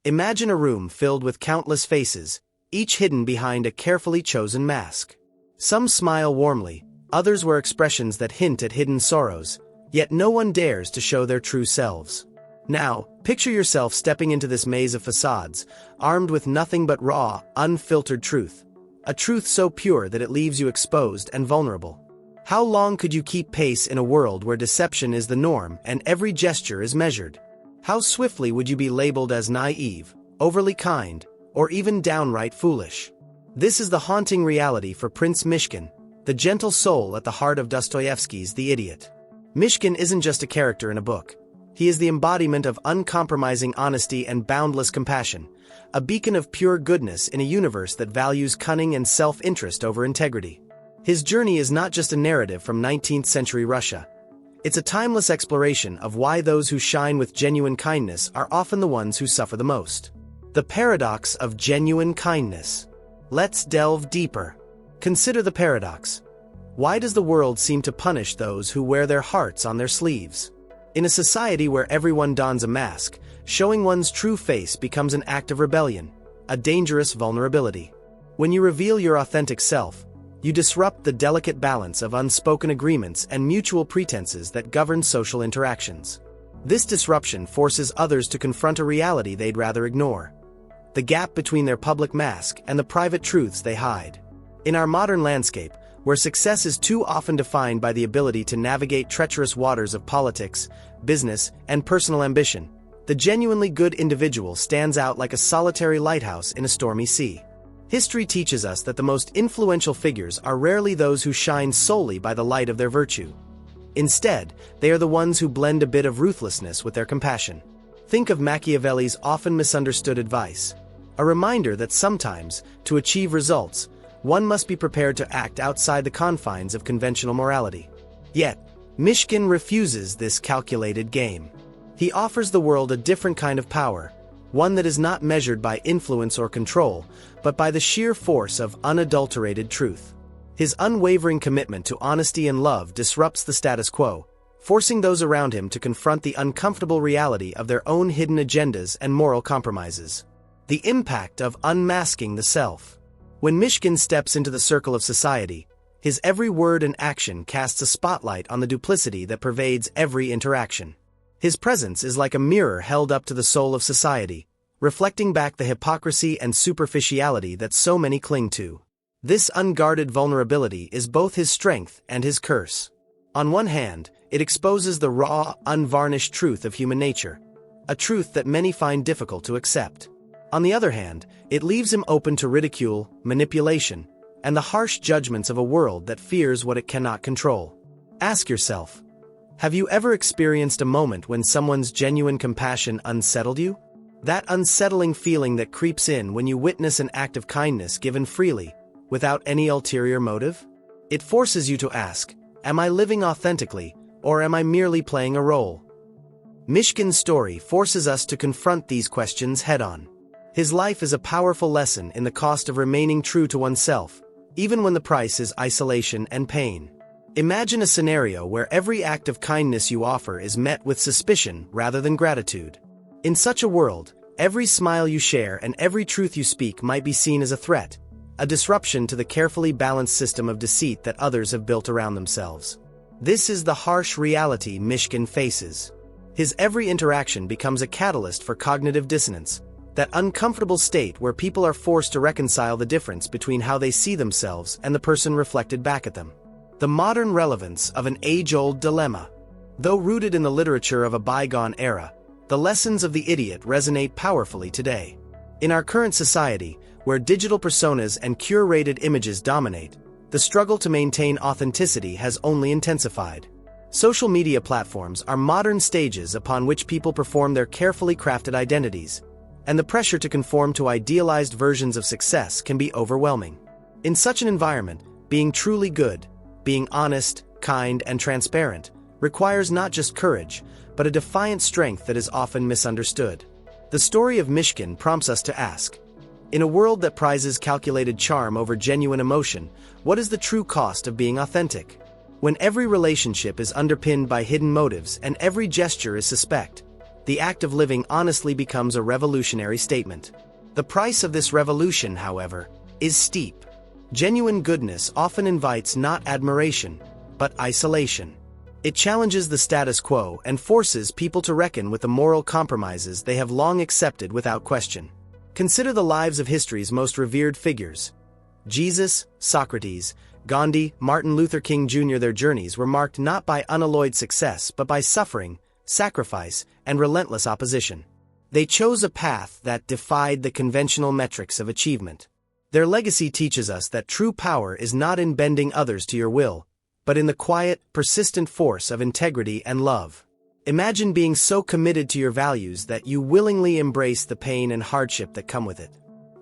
Imagine a room filled with countless faces, each hidden behind a carefully chosen mask. Some smile warmly, others wear expressions that hint at hidden sorrows, yet no one dares to show their true selves. Now, picture yourself stepping into this maze of facades, armed with nothing but raw, unfiltered truth. A truth so pure that it leaves you exposed and vulnerable. How long could you keep pace in a world where deception is the norm and every gesture is measured? How swiftly would you be labeled as naive, overly kind, or even downright foolish? This is the haunting reality for Prince Myshkin, the gentle soul at the heart of Dostoevsky's The Idiot. Myshkin isn't just a character in a book. He is the embodiment of uncompromising honesty and boundless compassion, a beacon of pure goodness in a universe that values cunning and self-interest over integrity. His journey is not just a narrative from 19th century Russia. It's a timeless exploration of why those who shine with genuine kindness are often the ones who suffer the most. The paradox of genuine kindness. Let's delve deeper. Consider the paradox. Why does the world seem to punish those who wear their hearts on their sleeves? In a society where everyone dons a mask, showing one's true face becomes an act of rebellion, a dangerous vulnerability. When you reveal your authentic self, you disrupt the delicate balance of unspoken agreements and mutual pretenses that govern social interactions. This disruption forces others to confront a reality they'd rather ignore. The gap between their public mask and the private truths they hide. In our modern landscape, where success is too often defined by the ability to navigate treacherous waters of politics, business, and personal ambition, the genuinely good individual stands out like a solitary lighthouse in a stormy sea. History teaches us that the most influential figures are rarely those who shine solely by the light of their virtue. Instead, they are the ones who blend a bit of ruthlessness with their compassion. Think of Machiavelli's often misunderstood advice, a reminder that sometimes, to achieve results, one must be prepared to act outside the confines of conventional morality. Yet, Myshkin refuses this calculated game. He offers the world a different kind of power, one that is not measured by influence or control, but by the sheer force of unadulterated truth. His unwavering commitment to honesty and love disrupts the status quo, forcing those around him to confront the uncomfortable reality of their own hidden agendas and moral compromises. The impact of unmasking the self. When Myshkin steps into the circle of society, his every word and action casts a spotlight on the duplicity that pervades every interaction. His presence is like a mirror held up to the soul of society, reflecting back the hypocrisy and superficiality that so many cling to. This unguarded vulnerability is both his strength and his curse. On one hand, it exposes the raw, unvarnished truth of human nature, a truth that many find difficult to accept. On the other hand, it leaves him open to ridicule, manipulation, and the harsh judgments of a world that fears what it cannot control. Ask yourself, have you ever experienced a moment when someone's genuine compassion unsettled you? That unsettling feeling that creeps in when you witness an act of kindness given freely, without any ulterior motive? It forces you to ask, am I living authentically, or am I merely playing a role? Myshkin's story forces us to confront these questions head-on. His life is a powerful lesson in the cost of remaining true to oneself, even when the price is isolation and pain. Imagine a scenario where every act of kindness you offer is met with suspicion rather than gratitude. In such a world, every smile you share and every truth you speak might be seen as a threat, a disruption to the carefully balanced system of deceit that others have built around themselves. This is the harsh reality Myshkin faces. His every interaction becomes a catalyst for cognitive dissonance, that uncomfortable state where people are forced to reconcile the difference between how they see themselves and the person reflected back at them. The modern relevance of an age-old dilemma. Though rooted in the literature of a bygone era, the lessons of The Idiot resonate powerfully today. In our current society, where digital personas and curated images dominate, the struggle to maintain authenticity has only intensified. Social media platforms are modern stages upon which people perform their carefully crafted identities, and the pressure to conform to idealized versions of success can be overwhelming. In such an environment, being truly good, being honest, kind, and transparent, requires not just courage, but a defiant strength that is often misunderstood. The story of Myshkin prompts us to ask, in a world that prizes calculated charm over genuine emotion, what is the true cost of being authentic? When every relationship is underpinned by hidden motives and every gesture is suspect, the act of living honestly becomes a revolutionary statement. The price of this revolution, however, is steep. Genuine goodness often invites not admiration, but isolation. It challenges the status quo and forces people to reckon with the moral compromises they have long accepted without question. Consider the lives of history's most revered figures. Jesus, Socrates, Gandhi, Martin Luther King Jr. Their journeys were marked not by unalloyed success but by suffering, sacrifice, and relentless opposition. They chose a path that defied the conventional metrics of achievement. Their legacy teaches us that true power is not in bending others to your will, but in the quiet, persistent force of integrity and love. Imagine being so committed to your values that you willingly embrace the pain and hardship that come with it.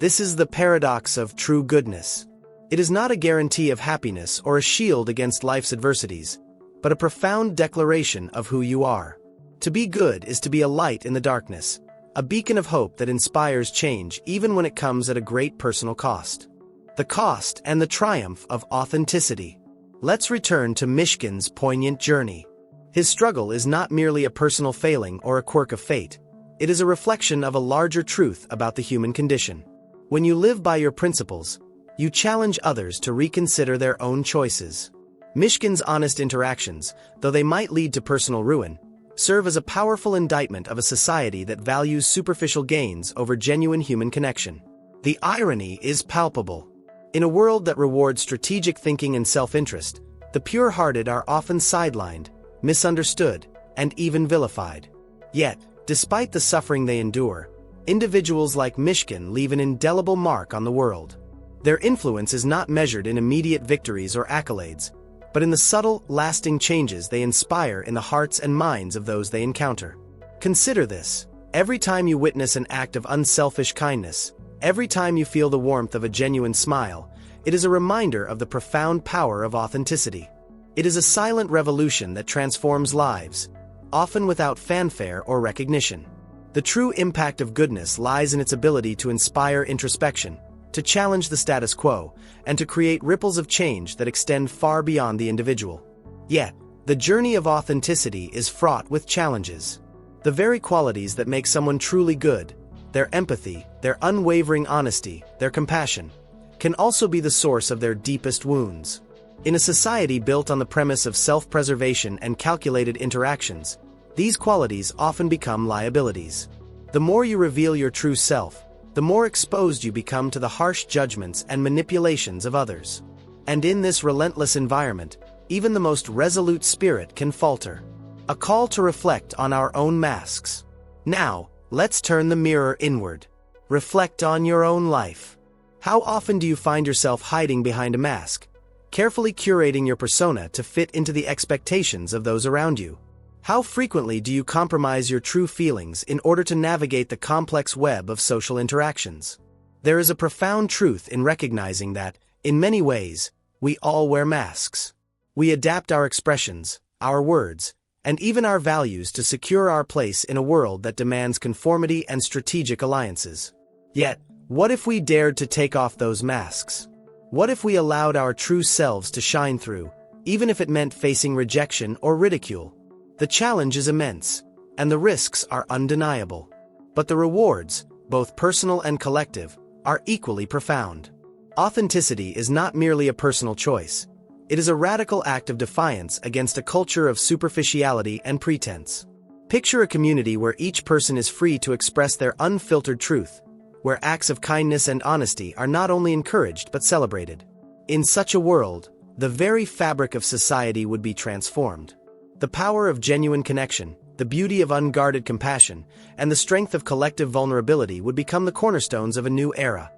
This is the paradox of true goodness. It is not a guarantee of happiness or a shield against life's adversities, but a profound declaration of who you are. To be good is to be a light in the darkness, a beacon of hope that inspires change even when it comes at a great personal cost. The cost and the triumph of authenticity. Let's return to Myshkin's poignant journey. His struggle is not merely a personal failing or a quirk of fate. It is a reflection of a larger truth about the human condition. When you live by your principles, you challenge others to reconsider their own choices. Myshkin's honest interactions, though they might lead to personal ruin, serve as a powerful indictment of a society that values superficial gains over genuine human connection. The irony is palpable. In a world that rewards strategic thinking and self-interest, the pure-hearted are often sidelined, misunderstood, and even vilified. Yet, despite the suffering they endure, individuals like Myshkin leave an indelible mark on the world. Their influence is not measured in immediate victories or accolades, but in the subtle, lasting changes they inspire in the hearts and minds of those they encounter. Consider this: every time you witness an act of unselfish kindness, every time you feel the warmth of a genuine smile, it is a reminder of the profound power of authenticity. It is a silent revolution that transforms lives, often without fanfare or recognition. The true impact of goodness lies in its ability to inspire introspection, to challenge the status quo, and to create ripples of change that extend far beyond the individual. Yet, the journey of authenticity is fraught with challenges. The very qualities that make someone truly good, their empathy, their unwavering honesty, their compassion, can also be the source of their deepest wounds. In a society built on the premise of self-preservation and calculated interactions, these qualities often become liabilities. The more you reveal your true self, the more exposed you become to the harsh judgments and manipulations of others. And in this relentless environment, even the most resolute spirit can falter. A call to reflect on our own masks. Now, let's turn the mirror inward. Reflect on your own life. How often do you find yourself hiding behind a mask, carefully curating your persona to fit into the expectations of those around you? How frequently do you compromise your true feelings in order to navigate the complex web of social interactions? There is a profound truth in recognizing that, in many ways, we all wear masks. We adapt our expressions, our words, and even our values to secure our place in a world that demands conformity and strategic alliances. Yet, what if we dared to take off those masks? What if we allowed our true selves to shine through, even if it meant facing rejection or ridicule? The challenge is immense, and the risks are undeniable. But the rewards, both personal and collective, are equally profound. Authenticity is not merely a personal choice. It is a radical act of defiance against a culture of superficiality and pretense. Picture a community where each person is free to express their unfiltered truth, where acts of kindness and honesty are not only encouraged but celebrated. In such a world, the very fabric of society would be transformed. The power of genuine connection, the beauty of unguarded compassion, and the strength of collective vulnerability would become the cornerstones of a new era.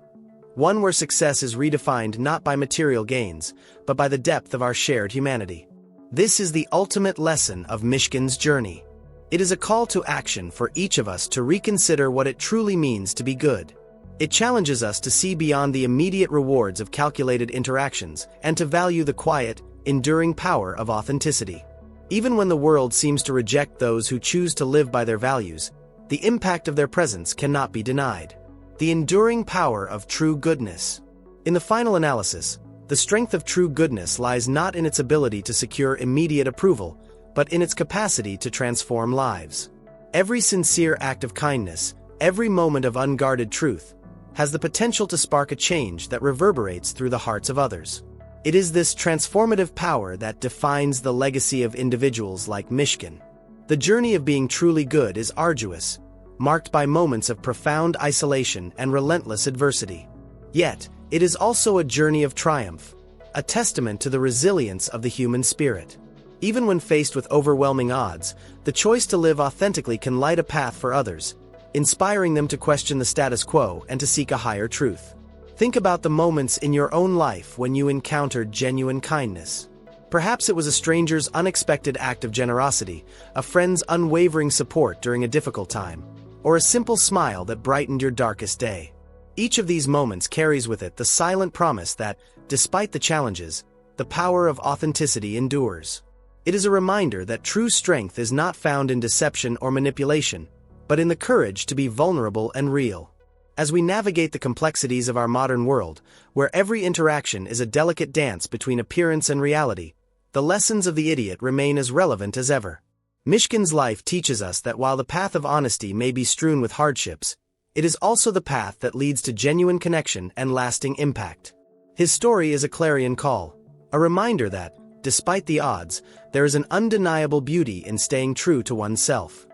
One where success is redefined not by material gains, but by the depth of our shared humanity. This is the ultimate lesson of Myshkin's journey. It is a call to action for each of us to reconsider what it truly means to be good. It challenges us to see beyond the immediate rewards of calculated interactions and to value the quiet, enduring power of authenticity. Even when the world seems to reject those who choose to live by their values, the impact of their presence cannot be denied. The enduring power of true goodness. In the final analysis, the strength of true goodness lies not in its ability to secure immediate approval, but in its capacity to transform lives. Every sincere act of kindness, every moment of unguarded truth, has the potential to spark a change that reverberates through the hearts of others. It is this transformative power that defines the legacy of individuals like Myshkin. The journey of being truly good is arduous, marked by moments of profound isolation and relentless adversity. Yet, it is also a journey of triumph, a testament to the resilience of the human spirit. Even when faced with overwhelming odds, the choice to live authentically can light a path for others, inspiring them to question the status quo and to seek a higher truth. Think about the moments in your own life when you encountered genuine kindness. Perhaps it was a stranger's unexpected act of generosity, a friend's unwavering support during a difficult time, or a simple smile that brightened your darkest day. Each of these moments carries with it the silent promise that, despite the challenges, the power of authenticity endures. It is a reminder that true strength is not found in deception or manipulation, but in the courage to be vulnerable and real. As we navigate the complexities of our modern world, where every interaction is a delicate dance between appearance and reality, the lessons of the idiot remain as relevant as ever. Myshkin's life teaches us that while the path of honesty may be strewn with hardships, it is also the path that leads to genuine connection and lasting impact. His story is a clarion call, a reminder that, despite the odds, there is an undeniable beauty in staying true to oneself.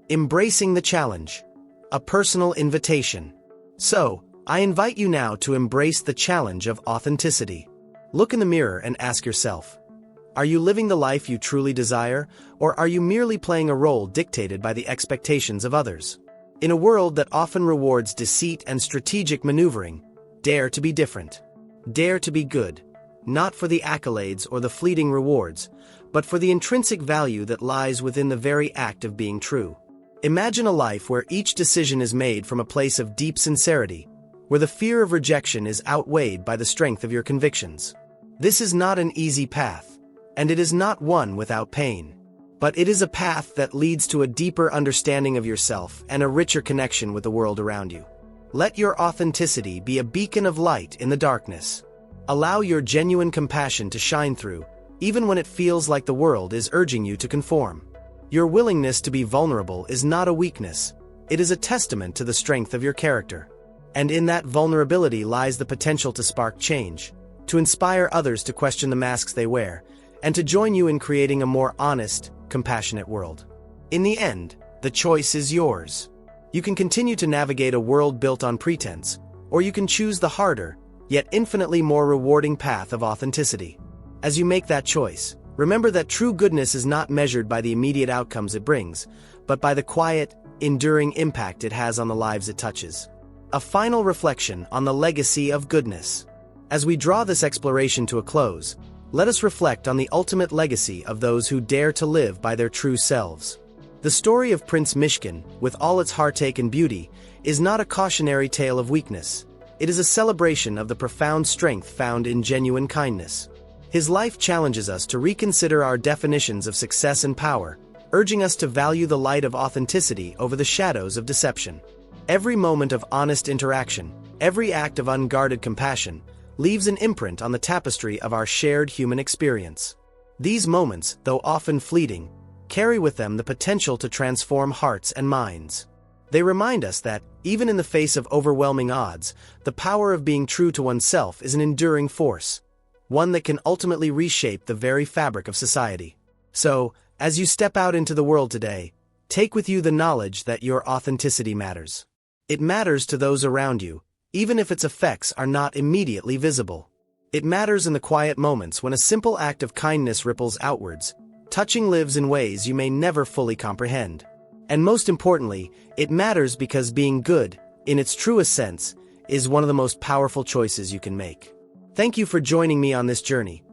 Embracing the challenge. A personal invitation. So, I invite you now to embrace the challenge of authenticity. Look in the mirror and ask yourself, are you living the life you truly desire, or are you merely playing a role dictated by the expectations of others? In a world that often rewards deceit and strategic maneuvering, dare to be different. Dare to be good, not for the accolades or the fleeting rewards, but for the intrinsic value that lies within the very act of being true. Imagine a life where each decision is made from a place of deep sincerity, where the fear of rejection is outweighed by the strength of your convictions. This is not an easy path, and it is not one without pain. But it is a path that leads to a deeper understanding of yourself and a richer connection with the world around you. Let your authenticity be a beacon of light in the darkness. Allow your genuine compassion to shine through, even when it feels like the world is urging you to conform. Your willingness to be vulnerable is not a weakness, it is a testament to the strength of your character. And in that vulnerability lies the potential to spark change, to inspire others to question the masks they wear, and to join you in creating a more honest, compassionate world. In the end, the choice is yours. You can continue to navigate a world built on pretense, or you can choose the harder, yet infinitely more rewarding path of authenticity. As you make that choice, remember that true goodness is not measured by the immediate outcomes it brings, but by the quiet, enduring impact it has on the lives it touches. A final reflection on the legacy of goodness. As we draw this exploration to a close, let us reflect on the ultimate legacy of those who dare to live by their true selves. The story of Prince Myshkin, with all its heartache and beauty, is not a cautionary tale of weakness. It is a celebration of the profound strength found in genuine kindness. His life challenges us to reconsider our definitions of success and power, urging us to value the light of authenticity over the shadows of deception. Every moment of honest interaction, every act of unguarded compassion, leaves an imprint on the tapestry of our shared human experience. These moments, though often fleeting, carry with them the potential to transform hearts and minds. They remind us that, even in the face of overwhelming odds, the power of being true to oneself is an enduring force, one that can ultimately reshape the very fabric of society. So, as you step out into the world today, take with you the knowledge that your authenticity matters. It matters to those around you, even if its effects are not immediately visible. It matters in the quiet moments when a simple act of kindness ripples outwards, touching lives in ways you may never fully comprehend. And most importantly, it matters because being good, in its truest sense, is one of the most powerful choices you can make. Thank you for joining me on this journey.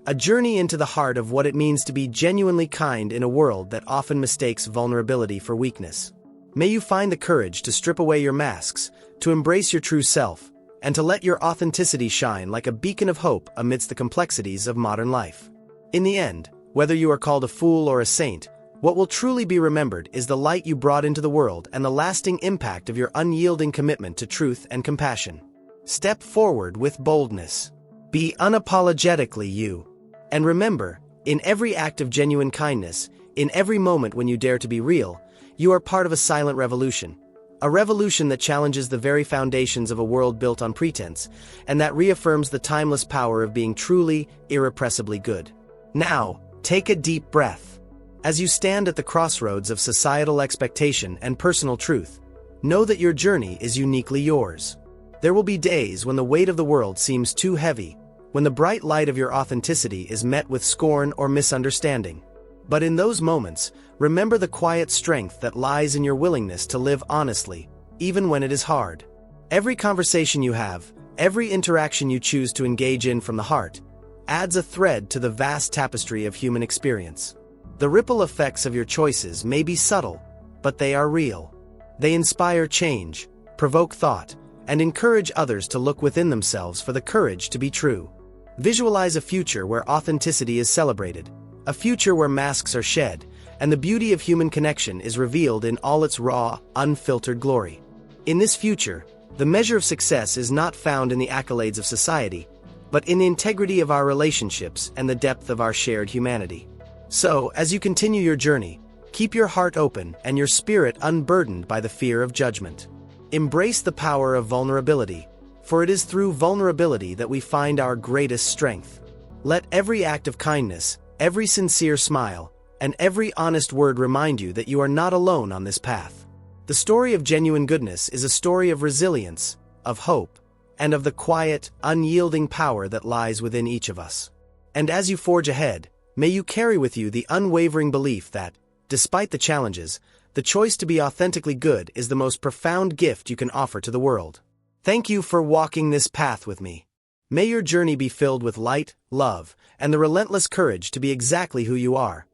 A journey into the heart of what it means to be genuinely kind in a world that often mistakes vulnerability for weakness. May you find the courage to strip away your masks, to embrace your true self, and to let your authenticity shine like a beacon of hope amidst the complexities of modern life. In the end, whether you are called a fool or a saint, what will truly be remembered is the light you brought into the world and the lasting impact of your unyielding commitment to truth and compassion. Step forward with boldness. Be unapologetically you. And remember, in every act of genuine kindness, in every moment when you dare to be real, You are part of a silent revolution. A revolution that challenges the very foundations of a world built on pretense, and that reaffirms the timeless power of being truly, irrepressibly good. Now, take a deep breath. As you stand at the crossroads of societal expectation and personal truth, know that your journey is uniquely yours. There will be days when the weight of the world seems too heavy, when the bright light of your authenticity is met with scorn or misunderstanding. But in those moments, remember the quiet strength that lies in your willingness to live honestly, even when it is hard. Every conversation you have, every interaction you choose to engage in from the heart, adds a thread to the vast tapestry of human experience. The ripple effects of your choices may be subtle, but they are real. They inspire change, provoke thought, and encourage others to look within themselves for the courage to be true. Visualize a future where authenticity is celebrated, a future where masks are shed, and the beauty of human connection is revealed in all its raw, unfiltered glory. In this future, the measure of success is not found in the accolades of society, but in the integrity of our relationships and the depth of our shared humanity. So, as you continue your journey, keep your heart open and your spirit unburdened by the fear of judgment. Embrace the power of vulnerability, for it is through vulnerability that we find our greatest strength. Let every act of kindness, every sincere smile, and every honest word remind you that you are not alone on this path. The story of genuine goodness is a story of resilience, of hope, and of the quiet, unyielding power that lies within each of us. And as you forge ahead, may you carry with you the unwavering belief that, despite the challenges, the choice to be authentically good is the most profound gift you can offer to the world. Thank you for walking this path with me. May your journey be filled with light, love, and the relentless courage to be exactly who you are.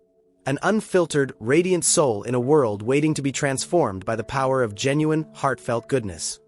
An unfiltered, radiant soul in a world waiting to be transformed by the power of genuine, heartfelt goodness.